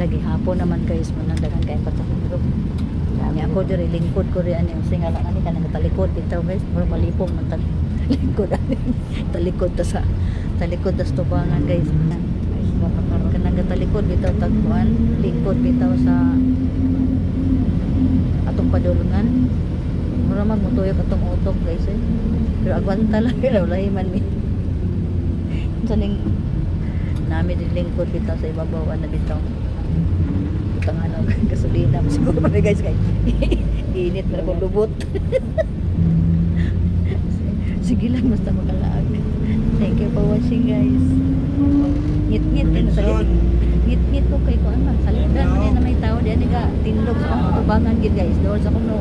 lagi hapon naman guys manandagan kay patahulog. Nya ako diri lingkod ko ri ani singala ani kanang talikod bitaw guys mura malipong man talikod ani talikod ta sa tubangan guys. Kanang talikod bitaw tagpuan lingkod bitaw sa atong padulungan. Mura magmutuyok atong utok guys eh. Pero agwanta lang pero lahi man mi. Saning nami din lingkod bitaw sa ibabaw na bitaw. Utang ano gasolina siguro pa guys kay init na kung lubot. Sige lang basta makalaag. Thank you for watching guys. Ngit-ngit din sa ngit-ngit ko kay ko man salidan man na may tao diyan nga tinlog sa akong tubangan gid guys doon sa kuno.